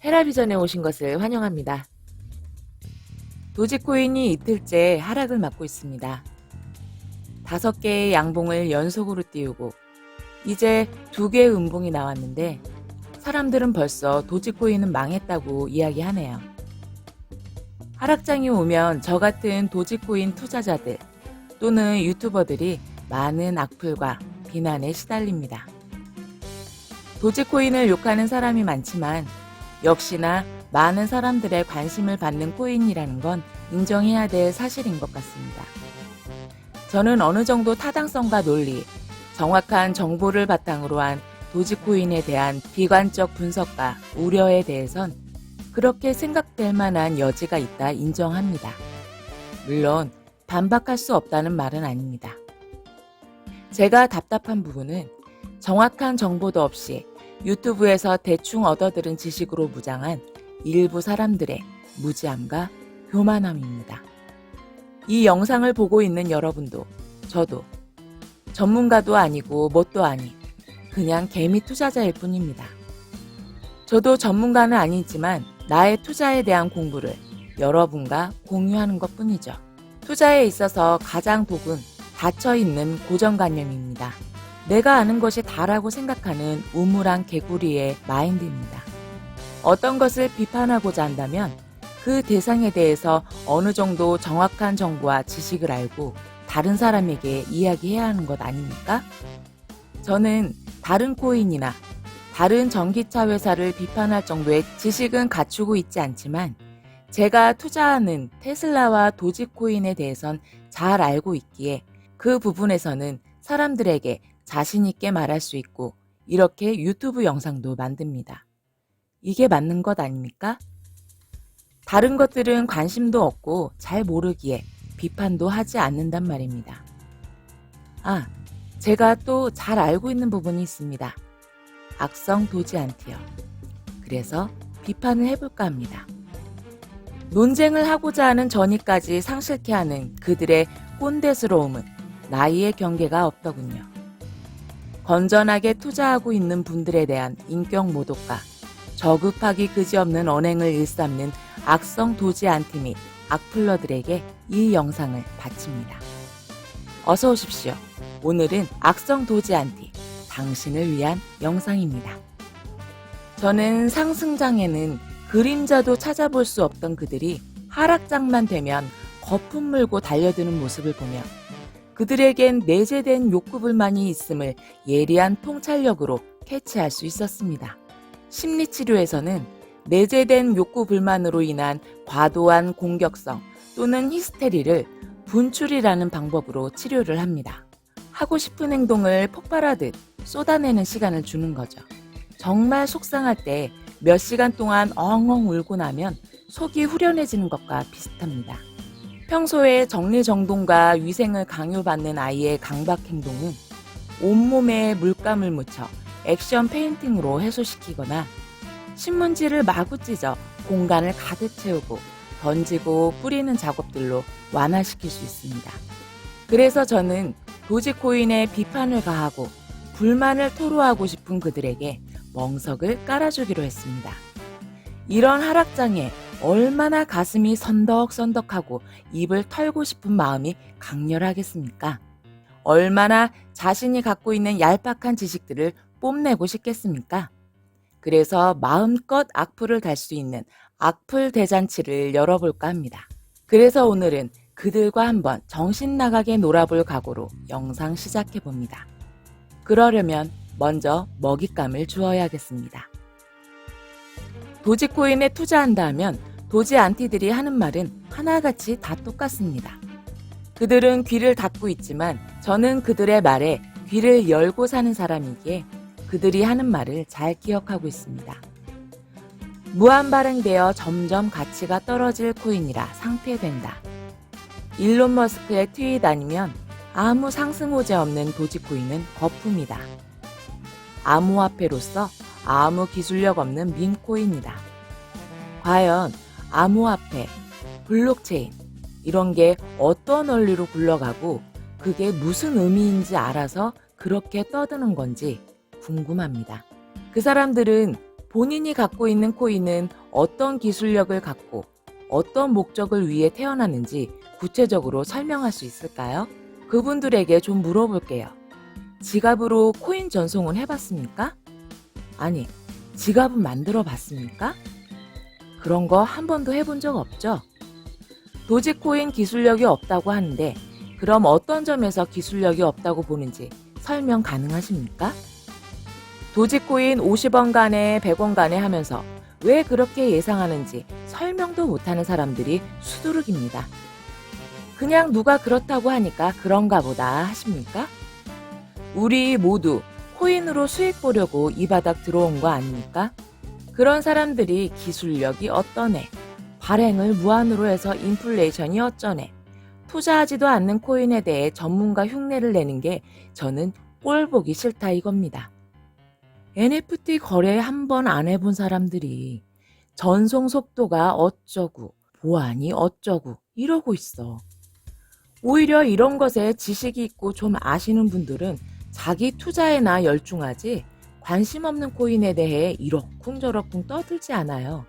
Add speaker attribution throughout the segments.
Speaker 1: 헤라비전에 오신 것을 환영합니다. 도지코인이 이틀째 하락을 맞고 있습니다. 5개의 양봉을 연속으로 띄우고 이제 2개의 음봉이 나왔는데 사람들은 벌써 도지코인은 망했다고 이야기하네요. 하락장이 오면 저 같은 도지코인 투자자들 또는 유튜버들이 많은 악플과 비난에 시달립니다. 도지코인을 욕하는 사람이 많지만 역시나 많은 사람들의 관심을 받는 코인이라는 건 인정해야 될 사실인 것 같습니다. 저는 어느 정도 타당성과 논리, 정확한 정보를 바탕으로 한 도지코인에 대한 비관적 분석과 우려에 대해선 그렇게 생각될 만한 여지가 있다 인정합니다. 물론 반박할 수 없다는 말은 아닙니다. 제가 답답한 부분은 정확한 정보도 없이 유튜브에서 대충 얻어들은 지식으로 무장한 일부 사람들의 무지함과 교만함입니다. 이 영상을 보고 있는 여러분도 저도 전문가도 아니고 뭣도 아닌 그냥 개미 투자자일 뿐입니다. 저도 전문가는 아니지만 나의 투자에 대한 공부를 여러분과 공유하는 것 뿐이죠. 투자에 있어서 가장 독은 닫혀있는 고정관념입니다. 내가 아는 것이 다라고 생각하는 우물한 개구리의 마인드입니다. 어떤 것을 비판하고자 한다면 그 대상에 대해서 어느 정도 정확한 정보와 지식을 알고 다른 사람에게 이야기해야 하는 것 아닙니까? 저는 다른 코인이나 다른 전기차 회사를 비판할 정도의 지식은 갖추고 있지 않지만 제가 투자하는 테슬라와 도지코인에 대해선 잘 알고 있기에 그 부분에서는 사람들에게 자신 있게 말할 수 있고 이렇게 유튜브 영상도 만듭니다. 이게 맞는 것 아닙니까? 다른 것들은 관심도 없고 잘 모르기에 비판도 하지 않는단 말입니다. 제가 또 잘 알고 있는 부분이 있습니다. 악성 도지안티요. 그래서 비판을 해볼까 합니다. 논쟁을 하고자 하는 전의까지 상실케 하는 그들의 꼰대스러움은 나이의 경계가 없더군요. 건전하게 투자하고 있는 분들에 대한 인격 모독과 저급하기 그지없는 언행을 일삼는 악성 도지안티 및 악플러들에게 이 영상을 바칩니다. 어서 오십시오. 오늘은 악성 도지안티, 당신을 위한 영상입니다. 저는 상승장에는 그림자도 찾아볼 수 없던 그들이 하락장만 되면 거품 물고 달려드는 모습을 보며 그들에겐 내재된 욕구불만이 있음을 예리한 통찰력으로 캐치할 수 있었습니다. 심리치료에서는 내재된 욕구불만으로 인한 과도한 공격성 또는 히스테리를 분출이라는 방법으로 치료를 합니다. 하고 싶은 행동을 폭발하듯 쏟아내는 시간을 주는 거죠. 정말 속상할 때 몇 시간 동안 엉엉 울고 나면 속이 후련해지는 것과 비슷합니다. 평소에 정리정돈과 위생을 강요받는 아이의 강박 행동은 온몸에 물감을 묻혀 액션 페인팅으로 해소시키거나 신문지를 마구 찢어 공간을 가득 채우고 던지고 뿌리는 작업들로 완화시킬 수 있습니다. 그래서 저는 도지코인에 비판을 가하고 불만을 토로하고 싶은 그들에게 멍석을 깔아주기로 했습니다. 이런 하락장에 얼마나 가슴이 선덕선덕하고 입을 털고 싶은 마음이 강렬하겠습니까? 얼마나 자신이 갖고 있는 얄팍한 지식들을 뽐내고 싶겠습니까? 그래서 마음껏 악플을 달 수 있는 악플 대잔치를 열어볼까 합니다. 그래서 오늘은 그들과 한번 정신 나가게 놀아볼 각오로 영상 시작해봅니다. 그러려면 먼저 먹잇감을 주어야겠습니다. 도지코인에 투자한다 하면 도지안티들이 하는 말은 하나같이 다 똑같습니다. 그들은 귀를 닫고 있지만 저는 그들의 말에 귀를 열고 사는 사람이기에 그들이 하는 말을 잘 기억하고 있습니다. 무한 발행되어 점점 가치가 떨어질 코인이라 상폐된다. 일론 머스크의 트윗 아니면 아무 상승 호재 없는 도지코인은 거품이다. 암호화폐로서 아무 기술력 없는 밈코인이다. 과연 암호화폐, 블록체인 이런 게 어떤 원리로 굴러가고 그게 무슨 의미인지 알아서 그렇게 떠드는 건지 궁금합니다. 그 사람들은 본인이 갖고 있는 코인은 어떤 기술력을 갖고 어떤 목적을 위해 태어났는지 구체적으로 설명할 수 있을까요? 그분들에게 좀 물어볼게요. 지갑으로 코인 전송은 해봤습니까? 아니, 지갑은 만들어 봤습니까? 그런 거 한 번도 해본 적 없죠? 도지코인 기술력이 없다고 하는데 그럼 어떤 점에서 기술력이 없다고 보는지 설명 가능하십니까? 도지코인 50원간에 100원간에 하면서 왜 그렇게 예상하는지 설명도 못하는 사람들이 수두룩입니다. 그냥 누가 그렇다고 하니까 그런가 보다 하십니까? 우리 모두 코인으로 수익 보려고 이 바닥 들어온 거 아닙니까? 그런 사람들이 기술력이 어떠네, 발행을 무한으로 해서 인플레이션이 어쩌네, 투자하지도 않는 코인에 대해 전문가 흉내를 내는 게 저는 꼴 보기 싫다 이겁니다. NFT 거래 한 번 안 해본 사람들이 전송 속도가 어쩌고 보안이 어쩌고 이러고 있어. 오히려 이런 것에 지식이 있고 좀 아시는 분들은 자기 투자에나 열중하지 관심 없는 코인에 대해 이러쿵저러쿵 떠들지 않아요.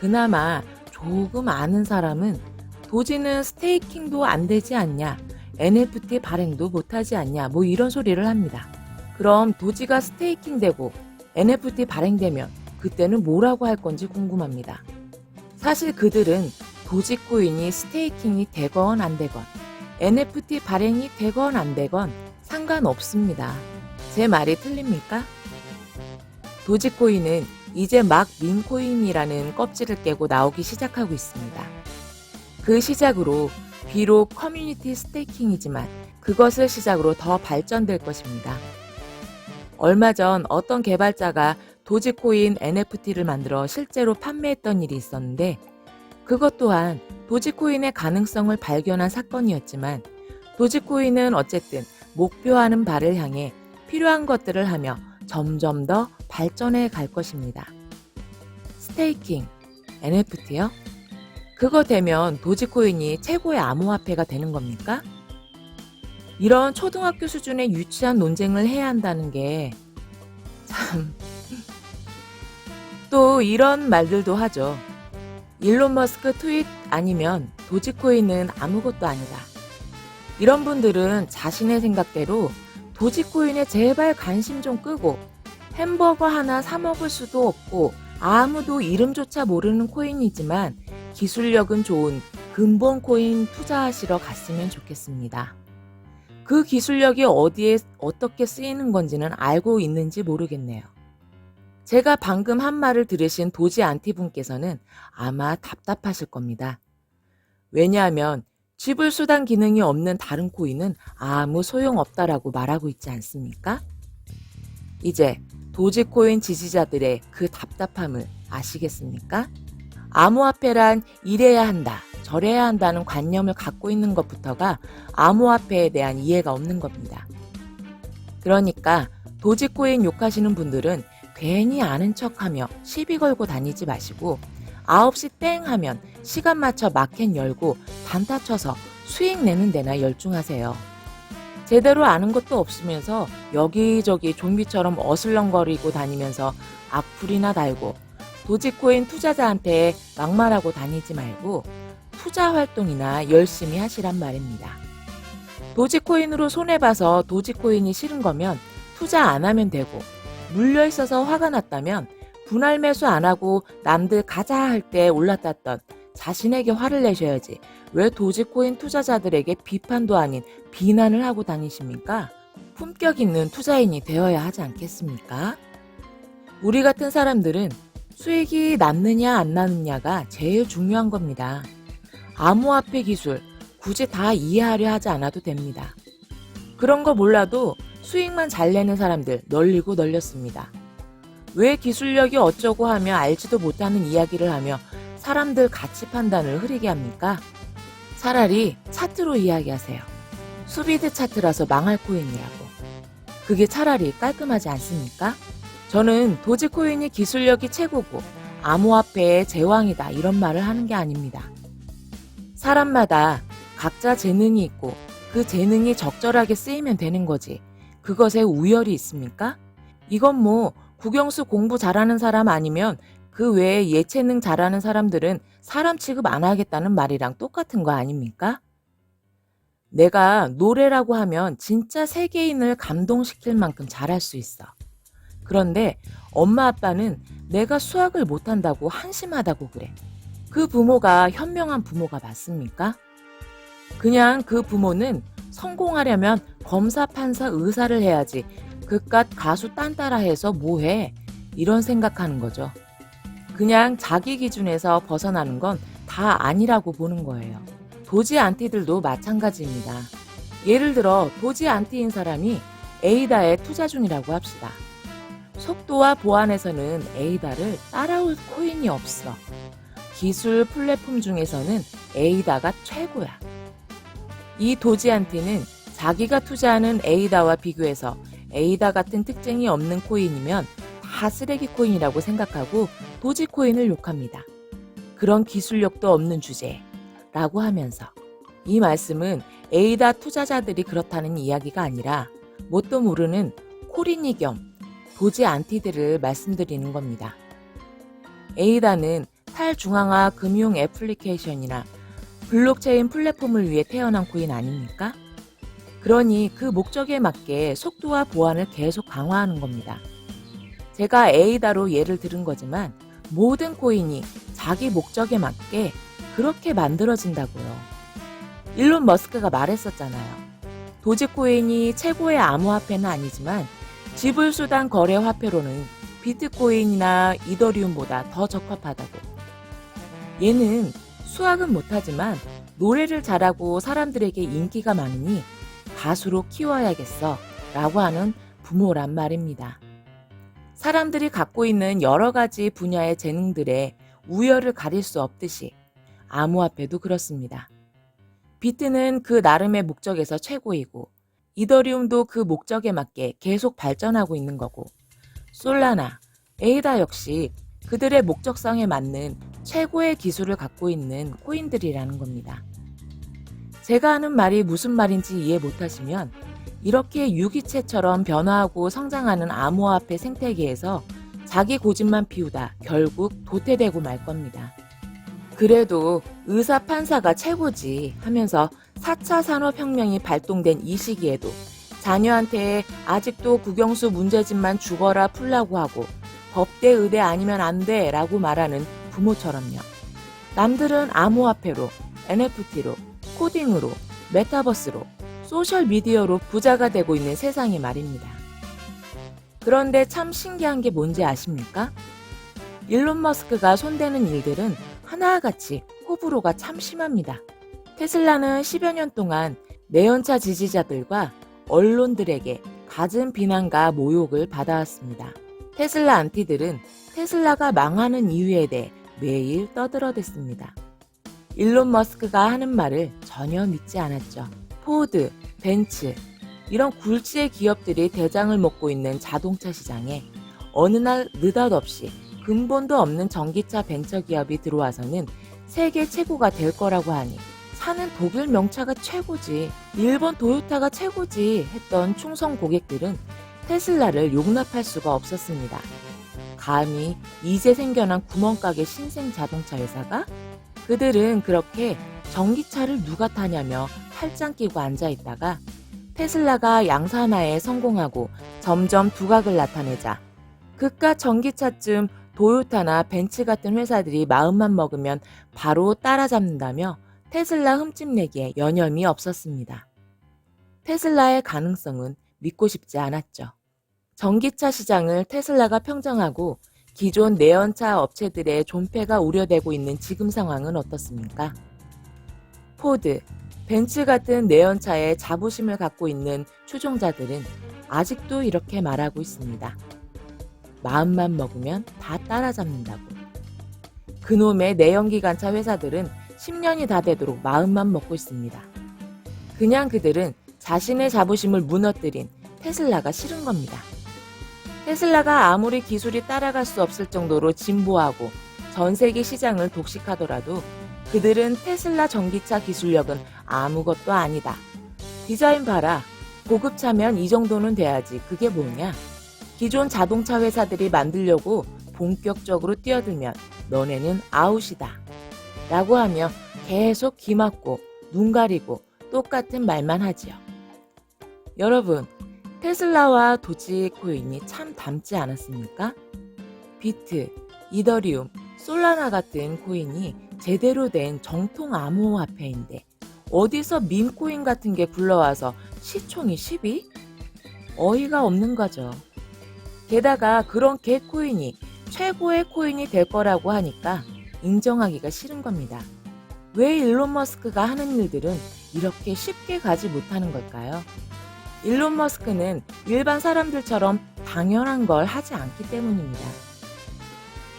Speaker 1: 그나마 조금 아는 사람은 도지는 스테이킹도 안 되지 않냐, NFT 발행도 못하지 않냐 뭐 이런 소리를 합니다. 그럼 도지가 스테이킹 되고 NFT 발행되면 그때는 뭐라고 할 건지 궁금합니다. 사실 그들은 도지코인이 스테이킹이 되건 안 되건 NFT 발행이 되건 안 되건 상관없습니다. 제 말이 틀립니까? 도지코인은 이제 막 민코인이라는 껍질을 깨고 나오기 시작하고 있습니다. 그 시작으로 비록 커뮤니티 스테이킹이지만 그것을 시작으로 더 발전될 것입니다. 얼마 전 어떤 개발자가 도지코인 NFT를 만들어 실제로 판매했던 일이 있었는데 그것 또한 도지코인의 가능성을 발견한 사건이었지만 도지코인은 어쨌든 목표하는 바를 향해 필요한 것들을 하며 점점 더 발전해 갈 것입니다. 스테이킹, NFT요? 그거 되면 도지코인이 최고의 암호화폐가 되는 겁니까? 이런 초등학교 수준의 유치한 논쟁을 해야 한다는 게 참... 또 이런 말들도 하죠. 일론 머스크 트윗 아니면 도지코인은 아무것도 아니다. 이런 분들은 자신의 생각대로 도지코인에 제발 관심 좀 끄고 햄버거 하나 사 먹을 수도 없고 아무도 이름조차 모르는 코인이지만 기술력은 좋은 근본 코인 투자하시러 갔으면 좋겠습니다. 그 기술력이 어디에 어떻게 쓰이는 건지는 알고 있는지 모르겠네요. 제가 방금 한 말을 들으신 도지 안티분께서는 아마 답답하실 겁니다. 왜냐하면 지불수단 기능이 없는 다른 코인은 아무 소용없다라고 말하고 있지 않습니까? 이제 도지코인 지지자들의 그 답답함을 아시겠습니까? 암호화폐란 이래야 한다, 저래야 한다는 관념을 갖고 있는 것부터가 암호화폐에 대한 이해가 없는 겁니다. 그러니까 도지코인 욕하시는 분들은 괜히 아는 척하며 시비 걸고 다니지 마시고 9시 땡 하면 시간 맞춰 마켓 열고 단타 쳐서 수익 내는 데나 열중하세요. 제대로 아는 것도 없으면서 여기저기 좀비처럼 어슬렁거리고 다니면서 악플이나 달고 도지코인 투자자한테 막말하고 다니지 말고 투자 활동이나 열심히 하시란 말입니다. 도지코인으로 손해봐서 도지코인이 싫은 거면 투자 안 하면 되고 물려있어서 화가 났다면 분할 매수 안 하고 남들 가자 할 때 올라탔던 자신에게 화를 내셔야지 왜 도지코인 투자자들에게 비판도 아닌 비난을 하고 다니십니까? 품격 있는 투자인이 되어야 하지 않겠습니까? 우리 같은 사람들은 수익이 남느냐 안 남느냐가 제일 중요한 겁니다. 암호화폐 기술 굳이 다 이해하려 하지 않아도 됩니다. 그런 거 몰라도 수익만 잘 내는 사람들 널리고 널렸습니다. 왜 기술력이 어쩌고 하며 알지도 못하는 이야기를 하며 사람들 가치 판단을 흐리게 합니까? 차라리 차트로 이야기하세요. 수비드 차트라서 망할 코인이라고. 그게 차라리 깔끔하지 않습니까? 저는 도지코인이 기술력이 최고고 암호화폐의 제왕이다 이런 말을 하는 게 아닙니다. 사람마다 각자 재능이 있고 그 재능이 적절하게 쓰이면 되는 거지. 그것에 우열이 있습니까? 이건 뭐 국영수 공부 잘하는 사람 아니면 그 외에 예체능 잘하는 사람들은 사람 취급 안 하겠다는 말이랑 똑같은 거 아닙니까? 내가 노래라고 하면 진짜 세계인을 감동시킬 만큼 잘할 수 있어. 그런데 엄마 아빠는 내가 수학을 못한다고 한심하다고 그래. 그 부모가 현명한 부모가 맞습니까? 그냥 그 부모는 성공하려면 검사, 판사, 의사를 해야지 그깟 가수 딴따라 해서 뭐해? 이런 생각하는 거죠. 그냥 자기 기준에서 벗어나는 건 다 아니라고 보는 거예요. 도지 안티들도 마찬가지입니다. 예를 들어 도지 안티인 사람이 에이다의 투자 중이라고 합시다. 속도와 보안에서는 에이다를 따라올 코인이 없어. 기술 플랫폼 중에서는 에이다가 최고야. 이 도지 안티는 자기가 투자하는 에이다와 비교해서 에이다 같은 특징이 없는 코인이면 다 쓰레기 코인이라고 생각하고 도지 코인을 욕합니다. 그런 기술력도 없는 주제라고 하면서 이 말씀은 에이다 투자자들이 그렇다는 이야기가 아니라 뭣도 모르는 코린이 겸 도지 안티들을 말씀드리는 겁니다. 에이다는 탈중앙화 금융 애플리케이션이나 블록체인 플랫폼을 위해 태어난 코인 아닙니까? 그러니 그 목적에 맞게 속도와 보안을 계속 강화하는 겁니다. 제가 에이다로 예를 들은 거지만 모든 코인이 자기 목적에 맞게 그렇게 만들어진다고요. 일론 머스크가 말했었잖아요. 도지코인이 최고의 암호화폐는 아니지만 지불수단 거래 화폐로는 비트코인이나 이더리움보다 더 적합하다고. 얘는 수학은 못하지만 노래를 잘하고 사람들에게 인기가 많으니 가수로 키워야겠어 라고 하는 부모란 말입니다. 사람들이 갖고 있는 여러 가지 분야의 재능들의 우열을 가릴 수 없듯이 암호화폐도 그렇습니다. 비트는 그 나름의 목적에서 최고이고 이더리움도 그 목적에 맞게 계속 발전하고 있는 거고 솔라나, 에이다 역시 그들의 목적성에 맞는 최고의 기술을 갖고 있는 코인들이라는 겁니다. 제가 하는 말이 무슨 말인지 이해 못하시면 이렇게 유기체처럼 변화하고 성장하는 암호화폐 생태계에서 자기 고집만 피우다 결국 도태되고 말 겁니다. 그래도 의사 판사가 최고지 하면서 4차 산업혁명이 발동된 이 시기에도 자녀한테 아직도 국영수 문제집만 죽어라 풀라고 하고 법대 의대 아니면 안 돼 라고 말하는 부모처럼요. 남들은 암호화폐로, NFT로, 코딩으로, 메타버스로, 소셜미디어로 부자가 되고 있는 세상이 말입니다. 그런데 참 신기한 게 뭔지 아십니까? 일론 머스크가 손대는 일들은 하나같이 호불호가 참 심합니다. 테슬라는 10여 년 동안 내연차 지지자들과 언론들에게 갖은 비난과 모욕을 받아왔습니다. 테슬라 안티들은 테슬라가 망하는 이유에 대해 매일 떠들어댔습니다. 일론 머스크가 하는 말을 전혀 믿지 않았죠. 포드, 벤츠 이런 굴지의 기업들이 대장을 먹고 있는 자동차 시장에 어느 날 느닷없이 근본도 없는 전기차 벤처기업이 들어와서는 세계 최고가 될 거라고 하니 차는 독일 명차가 최고지, 일본 도요타가 최고지 했던 충성 고객들은 테슬라를 용납할 수가 없었습니다. 감히 이제 생겨난 구멍가게 신생 자동차 회사가? 그들은 그렇게 전기차를 누가 타냐며 팔짱 끼고 앉아있다가 테슬라가 양산화에 성공하고 점점 두각을 나타내자 그깟 전기차쯤 도요타나 벤츠 같은 회사들이 마음만 먹으면 바로 따라잡는다며 테슬라 흠집내기에 여념이 없었습니다. 테슬라의 가능성은 믿고 싶지 않았죠. 전기차 시장을 테슬라가 평정하고 기존 내연차 업체들의 존폐가 우려되고 있는 지금 상황은 어떻습니까? 포드, 벤츠 같은 내연차에 자부심을 갖고 있는 추종자들은 아직도 이렇게 말하고 있습니다. 마음만 먹으면 다 따라잡는다고. 그놈의 내연기관차 회사들은 10년이 다 되도록 마음만 먹고 있습니다. 그냥 그들은 자신의 자부심을 무너뜨린 테슬라가 싫은 겁니다. 테슬라가 아무리 기술이 따라갈 수 없을 정도로 진보하고 전 세계 시장을 독식하더라도 그들은 테슬라 전기차 기술력은 아무것도 아니다. 디자인 봐라. 고급차면 이 정도는 돼야지. 그게 뭐냐? 기존 자동차 회사들이 만들려고 본격적으로 뛰어들면 너네는 아웃이다. 라고 하며 계속 귀 막고 눈 가리고 똑같은 말만 하지요. 여러분, 테슬라와 도지코인이 참 닮지 않았습니까? 비트, 이더리움, 솔라나 같은 코인이 제대로 된 정통 암호화폐인데 어디서 밈코인 같은 게 굴러와서 시총이 10위? 어이가 없는 거죠. 게다가 그런 개코인이 최고의 코인이 될 거라고 하니까 인정하기가 싫은 겁니다. 왜 일론 머스크가 하는 일들은 이렇게 쉽게 가지 못하는 걸까요? 일론 머스크는 일반 사람들처럼 당연한 걸 하지 않기 때문입니다.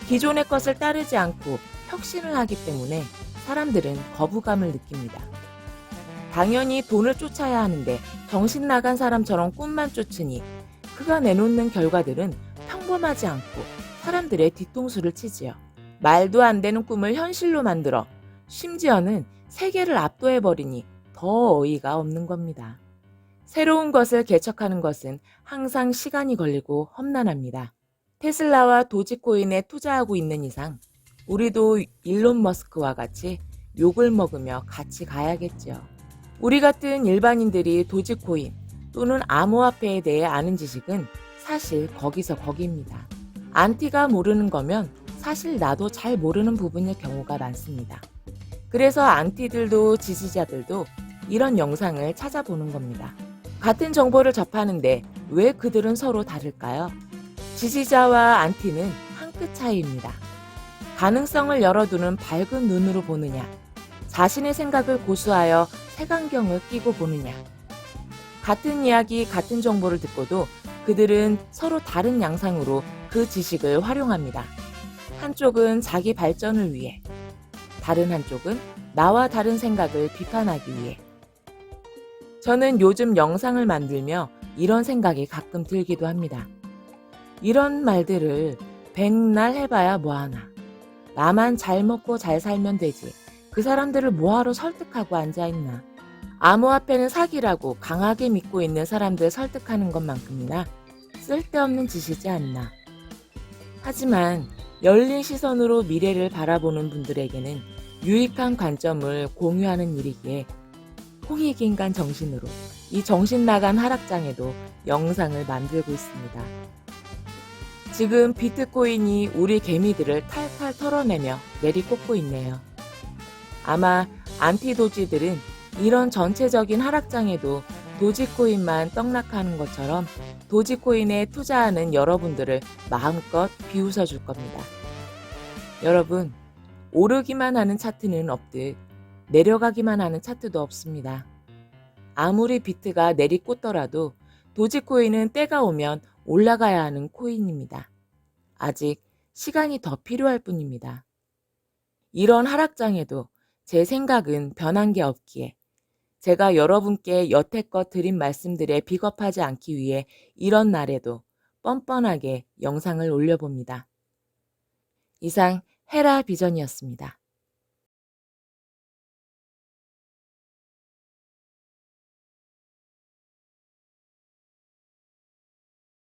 Speaker 1: 기존의 것을 따르지 않고 혁신을 하기 때문에 사람들은 거부감을 느낍니다. 당연히 돈을 쫓아야 하는데 정신 나간 사람처럼 꿈만 쫓으니 그가 내놓는 결과들은 평범하지 않고 사람들의 뒤통수를 치지요. 말도 안 되는 꿈을 현실로 만들어 심지어는 세계를 압도해버리니 더 어이가 없는 겁니다. 새로운 것을 개척하는 것은 항상 시간이 걸리고 험난합니다. 테슬라와 도지코인에 투자하고 있는 이상 우리도 일론 머스크와 같이 욕을 먹으며 같이 가야겠죠. 우리 같은 일반인들이 도지코인 또는 암호화폐에 대해 아는 지식은 사실 거기서 거기입니다. 안티가 모르는 거면 사실 나도 잘 모르는 부분일 경우가 많습니다. 그래서 안티들도 지지자들도 이런 영상을 찾아보는 겁니다. 같은 정보를 접하는데 왜 그들은 서로 다를까요? 지지자와 안티는 한 끗 차이입니다. 가능성을 열어두는 밝은 눈으로 보느냐, 자신의 생각을 고수하여 색안경을 끼고 보느냐. 같은 이야기, 같은 정보를 듣고도 그들은 서로 다른 양상으로 그 지식을 활용합니다. 한쪽은 자기 발전을 위해, 다른 한쪽은 나와 다른 생각을 비판하기 위해. 저는 요즘 영상을 만들며 이런 생각이 가끔 들기도 합니다. 이런 말들을 백날 해봐야 뭐하나. 나만 잘 먹고 잘 살면 되지. 그 사람들을 뭐하러 설득하고 앉아있나. 암호화폐는 사기라고 강하게 믿고 있는 사람들 설득하는 것만큼이나 쓸데없는 짓이지 않나. 하지만 열린 시선으로 미래를 바라보는 분들에게는 유익한 관점을 공유하는 일이기에 홍익인간 정신으로 이 정신 나간 하락장에도 영상을 만들고 있습니다. 지금 비트코인이 우리 개미들을 탈탈 털어내며 내리꽂고 있네요. 아마 안티도지들은 이런 전체적인 하락장에도 도지코인만 떡락하는 것처럼 도지코인에 투자하는 여러분들을 마음껏 비웃어 줄 겁니다. 여러분, 오르기만 하는 차트는 없듯 내려가기만 하는 차트도 없습니다. 아무리 비트가 내리꽂더라도 도지코인은 때가 오면 올라가야 하는 코인입니다. 아직 시간이 더 필요할 뿐입니다. 이런 하락장에도 제 생각은 변한 게 없기에 제가 여러분께 여태껏 드린 말씀들에 비겁하지 않기 위해 이런 날에도 뻔뻔하게 영상을 올려봅니다. 이상 헤라 비전이었습니다.